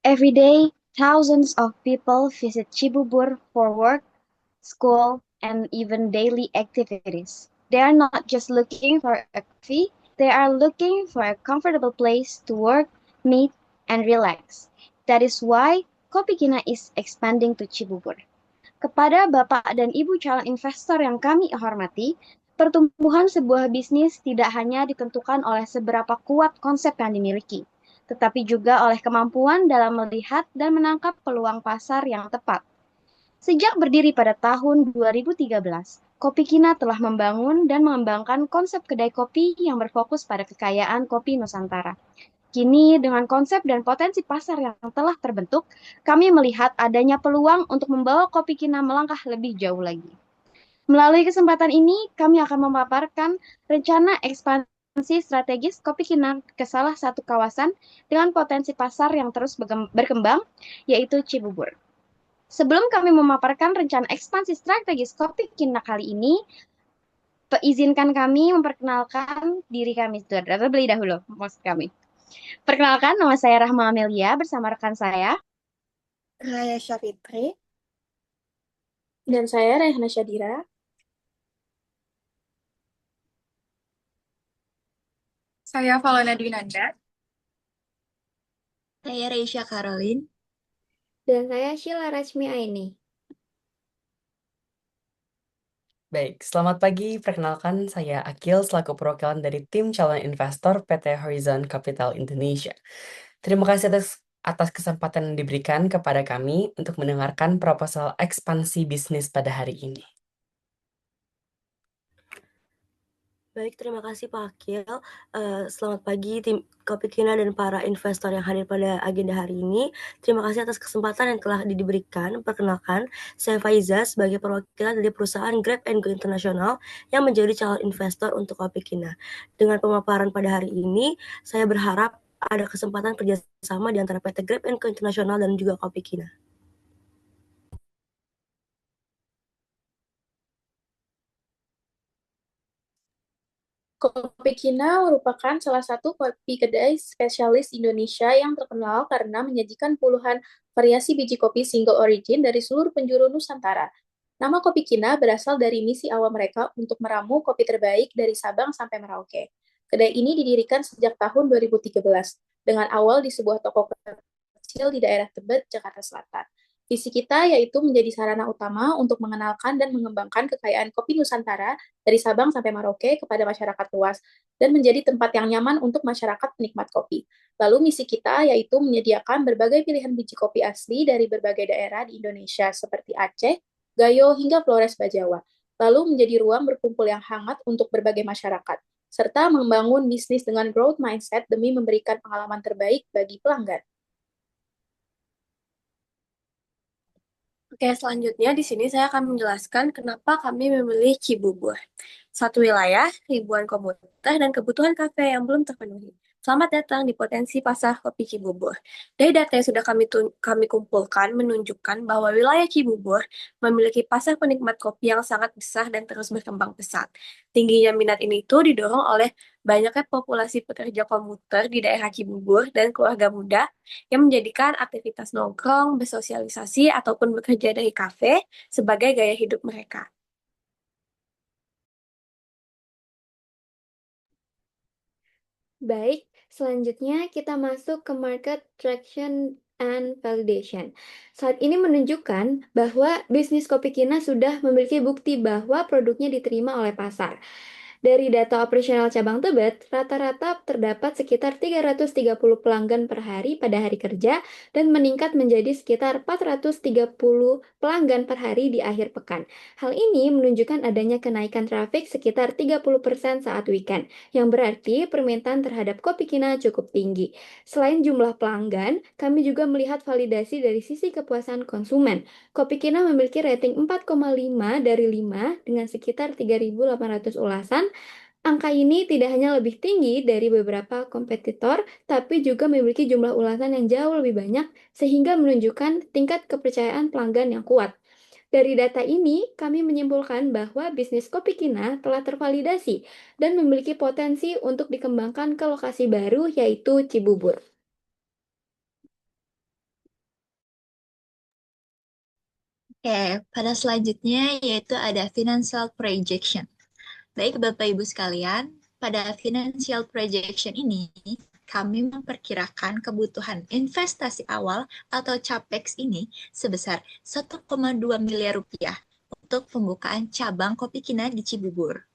Every day, thousands of people visit Cibubur for work, school, and even daily activities. They are not just looking for a coffee, they are looking for a comfortable place to work, meet, and relax. That is why Kopi Kina is expanding to Cibubur. Kepada Bapak dan Ibu calon investor yang kami hormati, pertumbuhan sebuah bisnis tidak hanya ditentukan oleh seberapa kuat konsep yang dimiliki, tetapi juga oleh kemampuan dalam melihat dan menangkap peluang pasar yang tepat. Sejak berdiri pada tahun 2013, Kopi Kina telah membangun dan mengembangkan konsep kedai kopi yang berfokus pada kekayaan kopi Nusantara. Kini, dengan konsep dan potensi pasar yang telah terbentuk, kami melihat adanya peluang untuk membawa Kopi Kina melangkah lebih jauh lagi. Melalui kesempatan ini, kami akan memaparkan rencana ekspansi strategis Kopi Kina ke salah satu kawasan dengan potensi pasar yang terus berkembang, yaitu Cibubur. Sebelum kami memaparkan rencana ekspansi strategis Kopi Kina kali ini, izinkan kami memperkenalkan diri kami terlebih dahulu, maksud kami. Perkenalkan, nama saya Rahma Amelia bersama rekan saya. Raya Syafitri, dan saya Rayhana Syadira. Saya Valona Dwinanda. Saya Reisha Karolin. Dan saya Sheila Rachmi Aini. Baik, selamat pagi. Perkenalkan, saya Akil selaku perwakilan dari tim calon investor PT Horizon Capital Indonesia. Terima kasih atas kesempatan yang diberikan kepada kami untuk mendengarkan proposal ekspansi bisnis pada hari ini. Baik, terima kasih Pak Akil. Selamat pagi tim Kopi Kina dan para investor yang hadir pada agenda hari ini. Terima kasih atas kesempatan yang telah diberikan. Perkenalkan, saya Faiza sebagai perwakilan dari perusahaan Grab and Go International yang menjadi calon investor untuk Kopi Kina. Dengan pemaparan pada hari ini, saya berharap ada kesempatan kerjasama di antara PT Grab and Go International dan juga Kopi Kina. Kopi Kina merupakan salah satu kopi kedai spesialis Indonesia yang terkenal karena menyajikan puluhan variasi biji kopi single origin dari seluruh penjuru Nusantara. Nama Kopi Kina berasal dari misi awal mereka untuk meramu kopi terbaik dari Sabang sampai Merauke. Kedai ini didirikan sejak tahun 2013 dengan awal di sebuah toko kecil di daerah Tebet, Jakarta Selatan. Visi kita yaitu menjadi sarana utama untuk mengenalkan dan mengembangkan kekayaan kopi Nusantara dari Sabang sampai Merauke kepada masyarakat luas dan menjadi tempat yang nyaman untuk masyarakat penikmat kopi. Lalu misi kita yaitu menyediakan berbagai pilihan biji kopi asli dari berbagai daerah di Indonesia seperti Aceh, Gayo, hingga Flores Bajawa. Lalu menjadi ruang berkumpul yang hangat untuk berbagai masyarakat, serta membangun bisnis dengan growth mindset demi memberikan pengalaman terbaik bagi pelanggan. Oke, selanjutnya di sini saya akan menjelaskan kenapa kami memilih Cibubur. Satu wilayah, ribuan komuter, dan kebutuhan kafe yang belum terpenuhi. Selamat datang di potensi pasar kopi Cibubur. Dari data yang sudah kami kumpulkan menunjukkan bahwa wilayah Cibubur memiliki pasar penikmat kopi yang sangat besar dan terus berkembang pesat. Tingginya minat ini itu didorong oleh banyaknya populasi pekerja komuter di daerah Cibubur dan keluarga muda yang menjadikan aktivitas nongkrong, bersosialisasi, ataupun bekerja dari kafe sebagai gaya hidup mereka. Baik, selanjutnya kita masuk ke market traction and validation. Saat ini menunjukkan bahwa bisnis Kopi Kina sudah memiliki bukti bahwa produknya diterima oleh pasar. Dari data operasional cabang Tebet, rata-rata terdapat sekitar 330 pelanggan per hari pada hari kerja dan meningkat menjadi sekitar 430 pelanggan per hari di akhir pekan. Hal ini menunjukkan adanya kenaikan trafik sekitar 30% saat weekend, yang berarti permintaan terhadap Kopi Kina cukup tinggi. Selain jumlah pelanggan, kami juga melihat validasi dari sisi kepuasan konsumen. Kopi Kina memiliki rating 4,5 dari 5 dengan sekitar 3.800 ulasan. Angka ini tidak hanya lebih tinggi dari beberapa kompetitor, tapi juga memiliki jumlah ulasan yang jauh lebih banyak, sehingga menunjukkan tingkat kepercayaan pelanggan yang kuat. Dari data ini, kami menyimpulkan bahwa bisnis Kopi Kina telah tervalidasi dan memiliki potensi untuk dikembangkan ke lokasi baru, yaitu Cibubur. Oke, pada selanjutnya yaitu ada financial projection. Baik Bapak Ibu sekalian, pada financial projection ini kami memperkirakan kebutuhan investasi awal atau CAPEX ini sebesar 1,2 miliar rupiah untuk pembukaan cabang Kopi Kina di Cibubur.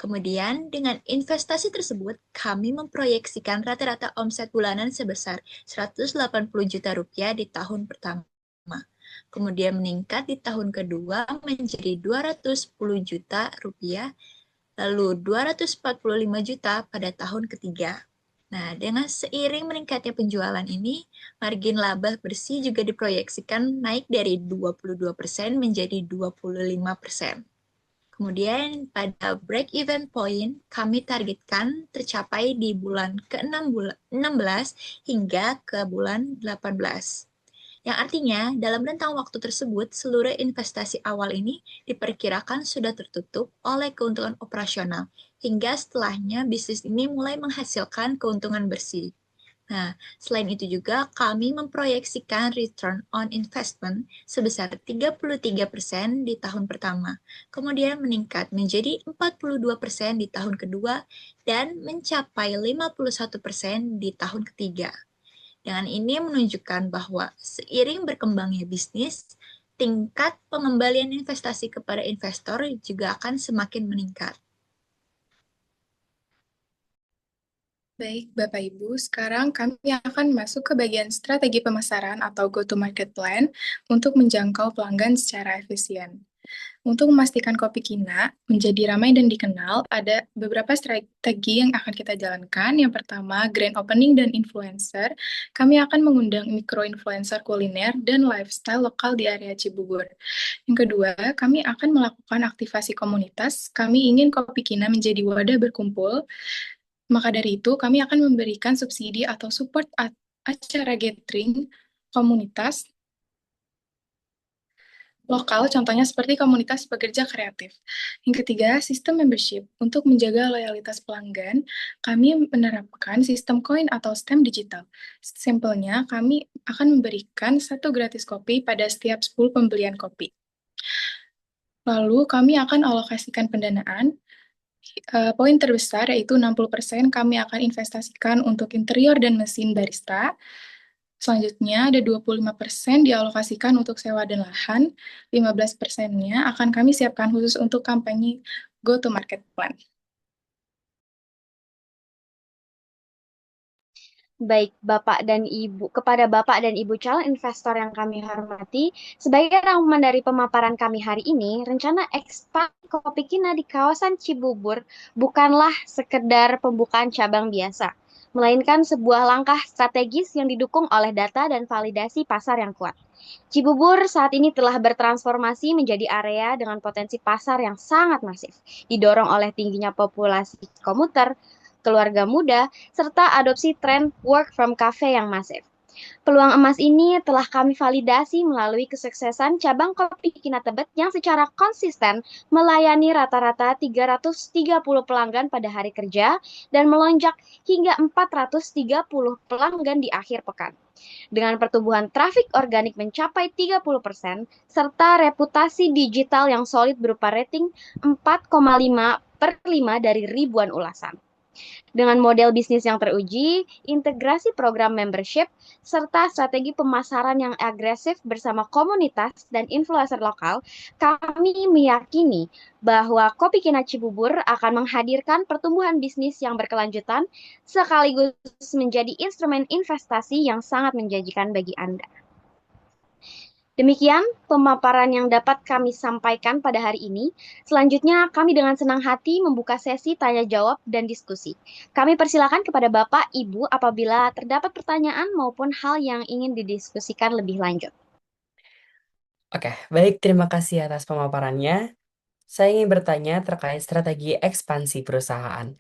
Kemudian dengan investasi tersebut kami memproyeksikan rata-rata omset bulanan sebesar 180 juta rupiah di tahun pertama. Kemudian meningkat di tahun kedua menjadi 210 juta rupiah, lalu 245 juta pada tahun ketiga. Nah, dengan seiring meningkatnya penjualan ini, margin laba bersih juga diproyeksikan naik dari 22% menjadi 25%. Kemudian pada break-even point, kami targetkan tercapai di bulan ke-16 hingga ke bulan 18. Yang artinya, dalam rentang waktu tersebut, seluruh investasi awal ini diperkirakan sudah tertutup oleh keuntungan operasional, hingga setelahnya bisnis ini mulai menghasilkan keuntungan bersih. Nah, selain itu juga kami memproyeksikan return on investment sebesar 33% di tahun pertama, kemudian meningkat menjadi 42% di tahun kedua, dan mencapai 51% di tahun ketiga. Dengan ini menunjukkan bahwa seiring berkembangnya bisnis, tingkat pengembalian investasi kepada investor juga akan semakin meningkat. Baik, Bapak Ibu, sekarang kami akan masuk ke bagian strategi pemasaran atau go-to-market plan untuk menjangkau pelanggan secara efisien. Untuk memastikan Kopi Kina menjadi ramai dan dikenal, ada beberapa strategi yang akan kita jalankan. Yang pertama, grand opening dan influencer. Kami akan mengundang micro-influencer kuliner dan lifestyle lokal di area Cibubur. Yang kedua, kami akan melakukan aktivasi komunitas. Kami ingin Kopi Kina menjadi wadah berkumpul. Maka dari itu, kami akan memberikan subsidi atau support acara gathering komunitas lokal, contohnya seperti komunitas pekerja kreatif. Yang ketiga, sistem membership. Untuk menjaga loyalitas pelanggan, kami menerapkan sistem koin atau stem digital. Simpelnya, kami akan memberikan 1 gratis kopi pada setiap 10 pembelian kopi. Lalu, kami akan alokasikan pendanaan. Poin terbesar yaitu 60% kami akan investasikan untuk interior dan mesin barista. Selanjutnya ada 25% dialokasikan untuk sewa dan lahan, 15%-nya akan kami siapkan khusus untuk kampanye go-to-market plan. Baik, kepada Bapak dan Ibu calon investor yang kami hormati, sebagai rangkuman dari pemaparan kami hari ini, rencana ekspansi Kopi Kina di kawasan Cibubur bukanlah sekedar pembukaan cabang biasa, melainkan sebuah langkah strategis yang didukung oleh data dan validasi pasar yang kuat. Cibubur saat ini telah bertransformasi menjadi area dengan potensi pasar yang sangat masif, didorong oleh tingginya populasi komuter, keluarga muda, serta adopsi tren work from cafe yang masif. Peluang emas ini telah kami validasi melalui kesuksesan cabang Kopi Kina Tebet yang secara konsisten melayani rata-rata 330 pelanggan pada hari kerja dan melonjak hingga 430 pelanggan di akhir pekan. Dengan pertumbuhan trafik organik mencapai 30%, serta reputasi digital yang solid berupa rating 4,5/5 dari ribuan ulasan. Dengan model bisnis yang teruji, integrasi program membership, serta strategi pemasaran yang agresif bersama komunitas dan influencer lokal, kami meyakini bahwa Kopi Kina Cibubur akan menghadirkan pertumbuhan bisnis yang berkelanjutan sekaligus menjadi instrumen investasi yang sangat menjanjikan bagi Anda. Demikian pemaparan yang dapat kami sampaikan pada hari ini. Selanjutnya, kami dengan senang hati membuka sesi tanya jawab dan diskusi. Kami persilakan kepada Bapak, Ibu apabila terdapat pertanyaan maupun hal yang ingin didiskusikan lebih lanjut. Oke, baik, terima kasih atas pemaparannya. Saya ingin bertanya terkait strategi ekspansi perusahaan.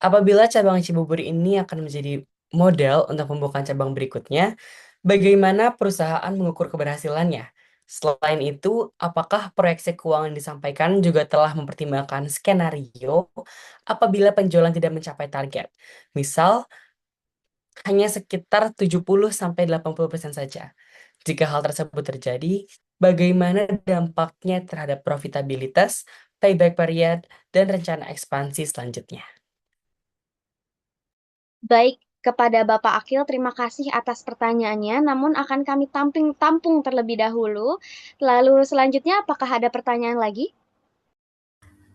Apabila cabang Cibubur ini akan menjadi model untuk pembukaan cabang berikutnya, bagaimana perusahaan mengukur keberhasilannya? Selain itu, apakah proyeksi keuangan disampaikan juga telah mempertimbangkan skenario apabila penjualan tidak mencapai target? Misal, hanya sekitar 70-80% saja. Jika hal tersebut terjadi, bagaimana dampaknya terhadap profitabilitas, payback period, dan rencana ekspansi selanjutnya. Baik, kepada Bapak Akil, terima kasih atas pertanyaannya. Namun akan kami tampung terlebih dahulu. Lalu selanjutnya, apakah ada pertanyaan lagi?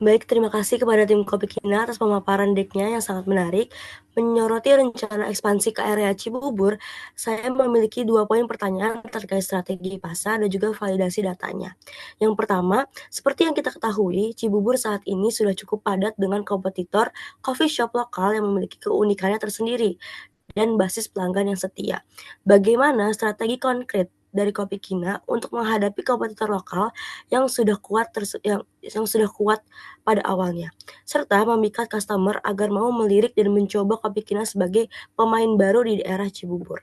Baik, terima kasih kepada tim Kopikina atas pemaparan decknya yang sangat menarik. Menyoroti rencana ekspansi ke area Cibubur, saya memiliki 2 poin pertanyaan terkait strategi pasar dan juga validasi datanya. Yang pertama, seperti yang kita ketahui, Cibubur saat ini sudah cukup padat dengan kompetitor coffee shop lokal yang memiliki keunikannya tersendiri dan basis pelanggan yang setia. Bagaimana strategi konkret dari Kopikina untuk menghadapi kompetitor lokal yang sudah kuat pada awalnya, serta memikat customer agar mau melirik dan mencoba Kopikina sebagai pemain baru di daerah Cibubur.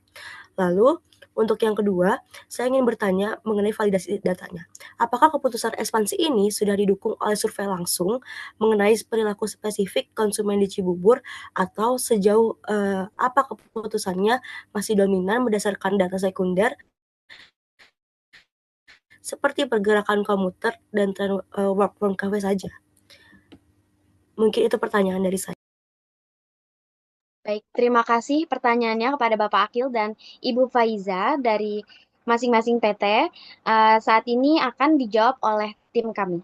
Lalu, untuk yang kedua, saya ingin bertanya mengenai validasi datanya. Apakah keputusan ekspansi ini sudah didukung oleh survei langsung mengenai perilaku spesifik konsumen di Cibubur, atau sejauh apa keputusannya masih dominan berdasarkan data sekunder seperti pergerakan komuter dan tren work from cafe saja? Mungkin itu pertanyaan dari saya. Baik, terima kasih pertanyaannya kepada Bapak Akil dan Ibu Faiza dari masing-masing PT. Saat ini akan dijawab oleh tim kami.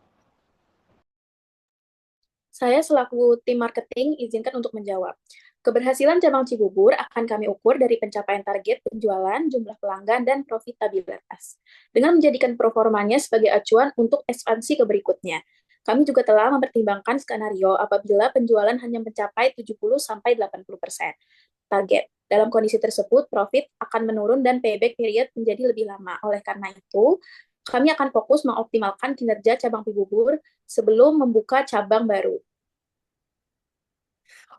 Saya selaku tim marketing izinkan untuk menjawab. Keberhasilan cabang Cibubur akan kami ukur dari pencapaian target penjualan, jumlah pelanggan, dan profitabilitas. Dengan menjadikan performanya sebagai acuan untuk ekspansi ke berikutnya. Kami juga telah mempertimbangkan skenario apabila penjualan hanya mencapai 70-80% target. Dalam kondisi tersebut, profit akan menurun dan payback period menjadi lebih lama. Oleh karena itu, kami akan fokus mengoptimalkan kinerja cabang Cibubur sebelum membuka cabang baru.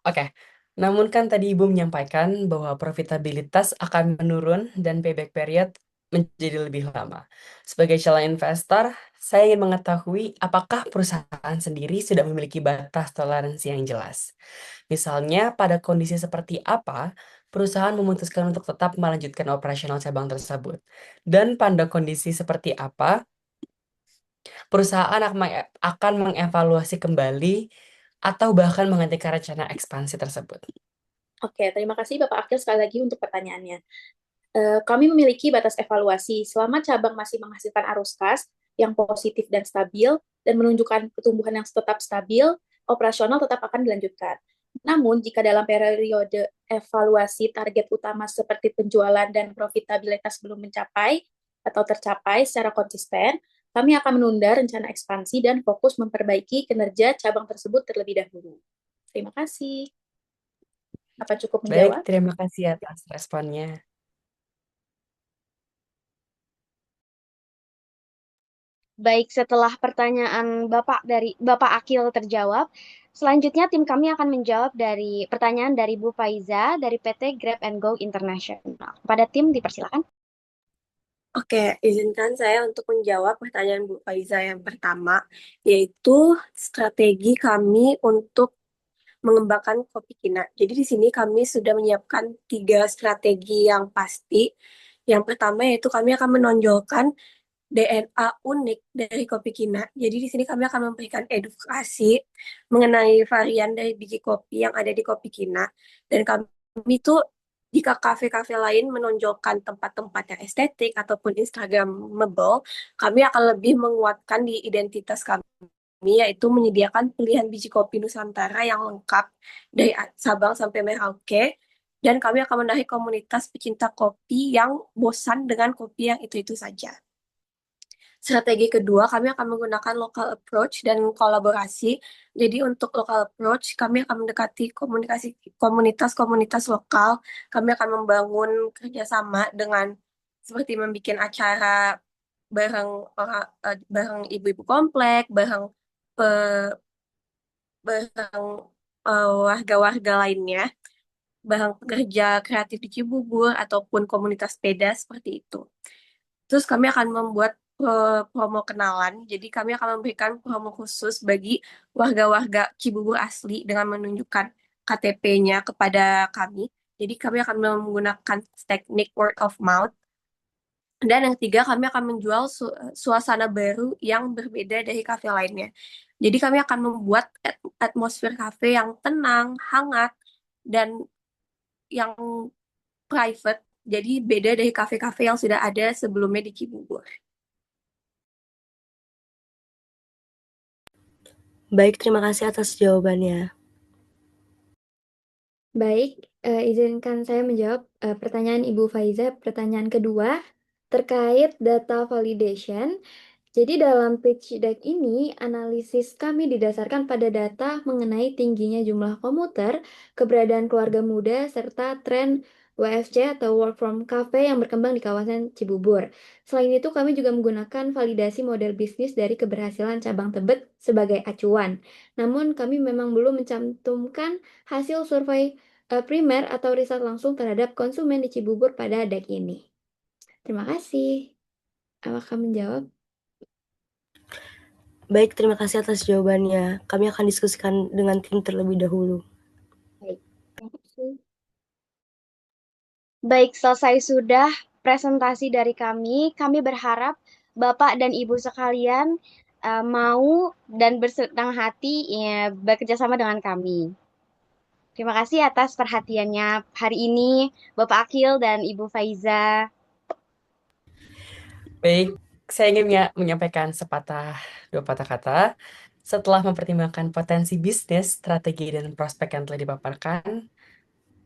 Oke, namun kan tadi Ibu menyampaikan bahwa profitabilitas akan menurun dan payback period menjadi lebih lama. Sebagai calon investor, saya ingin mengetahui apakah perusahaan sendiri sudah memiliki batas toleransi yang jelas. Misalnya, pada kondisi seperti apa perusahaan memutuskan untuk tetap melanjutkan operasional cabang tersebut. Dan pada kondisi seperti apa perusahaan akan mengevaluasi kembali atau bahkan menghentikan rencana ekspansi tersebut. Oke, terima kasih Bapak Akil sekali lagi untuk pertanyaannya. Kami memiliki batas evaluasi. Selama cabang masih menghasilkan arus kas yang positif dan stabil, dan menunjukkan pertumbuhan yang tetap stabil, operasional tetap akan dilanjutkan. Namun, jika dalam periode evaluasi target utama seperti penjualan dan profitabilitas belum mencapai atau tercapai secara konsisten, kami akan menunda rencana ekspansi dan fokus memperbaiki kinerja cabang tersebut terlebih dahulu. Terima kasih. Apa cukup menjawab? Baik, terima kasih atas responnya. Baik, setelah pertanyaan Bapak Akil terjawab, selanjutnya tim kami akan menjawab dari pertanyaan dari Bu Faiza dari PT Grab and Go International. Kepada tim dipersilakan. Oke, izinkan saya untuk menjawab pertanyaan Bu Faiza yang pertama, yaitu strategi kami untuk mengembangkan Kopikina. Jadi di sini kami sudah menyiapkan 3 strategi yang pasti. Yang pertama yaitu kami akan menonjolkan DNA unik dari Kopikina. Jadi di sini kami akan memberikan edukasi mengenai varian dari biji kopi yang ada di Kopikina. Dan kami tuh jika kafe-kafe lain menonjolkan tempat-tempat yang estetik ataupun Instagramable, kami akan lebih menguatkan di identitas kami, yaitu menyediakan pilihan biji kopi Nusantara yang lengkap dari Sabang sampai Merauke, dan kami akan menarik komunitas pecinta kopi yang bosan dengan kopi yang itu-itu saja. Strategi kedua, kami akan menggunakan local approach dan kolaborasi. Jadi untuk local approach, kami akan mendekati komunitas-komunitas lokal. Kami akan membangun kerjasama dengan seperti membuat acara bareng ibu-ibu komplek, bareng warga-warga lainnya, bareng pekerja kreatif di Cibubur ataupun komunitas sepeda seperti itu. Terus kami akan membuat promo kenalan. Jadi kami akan memberikan promo khusus bagi warga-warga Cibubur asli dengan menunjukkan KTP-nya kepada kami. Jadi kami akan menggunakan teknik word of mouth. Dan yang ketiga, kami akan menjual suasana baru yang berbeda dari kafe lainnya. Jadi kami akan membuat atmosfer kafe yang tenang, hangat, dan yang private. Jadi beda dari kafe-kafe yang sudah ada sebelumnya di Cibubur. Baik, terima kasih atas jawabannya. Baik, izinkan saya menjawab pertanyaan Ibu Faiza. Pertanyaan kedua terkait data validation. Jadi dalam pitch deck ini, analisis kami didasarkan pada data mengenai tingginya jumlah komuter, keberadaan keluarga muda, serta tren WFC atau Work from Cafe yang berkembang di kawasan Cibubur. Selain itu, kami juga menggunakan validasi model bisnis dari keberhasilan cabang Tebet sebagai acuan. Namun, kami memang belum mencantumkan hasil survei primer atau riset langsung terhadap konsumen di Cibubur pada deck ini. Terima kasih. Apakah menjawab? Baik, terima kasih atas jawabannya. Kami akan diskusikan dengan tim terlebih dahulu. Baik, terima kasih. Baik, selesai sudah presentasi dari kami. Kami berharap Bapak dan Ibu sekalian mau dan bersenang hati bekerja sama dengan kami. Terima kasih atas perhatiannya hari ini, Bapak Akil dan Ibu Faiza. Baik, saya ingin menyampaikan dua patah kata. Setelah mempertimbangkan potensi bisnis, strategi, dan prospek yang telah dipaparkan,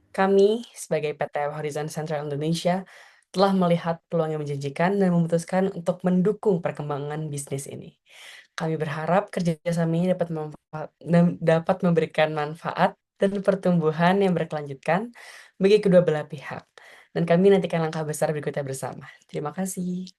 kami sebagai PT Horizon Central Indonesia telah melihat peluang yang menjanjikan dan memutuskan untuk mendukung perkembangan bisnis ini. Kami berharap kerjasama ini dapat memberikan manfaat dan pertumbuhan yang berkelanjutan bagi kedua belah pihak. Dan kami nantikan langkah besar berikutnya bersama. Terima kasih.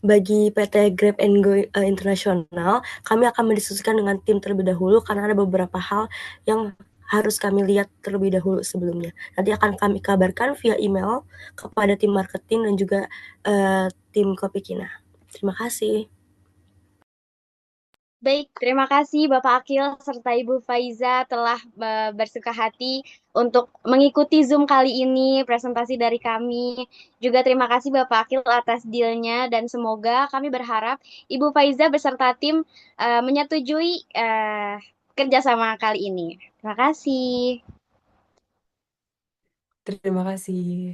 Bagi PT Grab and Go International, kami akan mendiskusikan dengan tim terlebih dahulu karena ada beberapa hal yang harus kami lihat terlebih dahulu sebelumnya. Nanti akan kami kabarkan via email kepada tim marketing dan juga tim Kopikina. Terima kasih. Baik, terima kasih Bapak Akil serta Ibu Faiza telah bersuka hati untuk mengikuti Zoom kali ini, presentasi dari kami. Juga terima kasih Bapak Akil atas deal-nya dan semoga kami berharap Ibu Faiza beserta tim menyetujui kerjasama kali ini. Terima kasih. Terima kasih.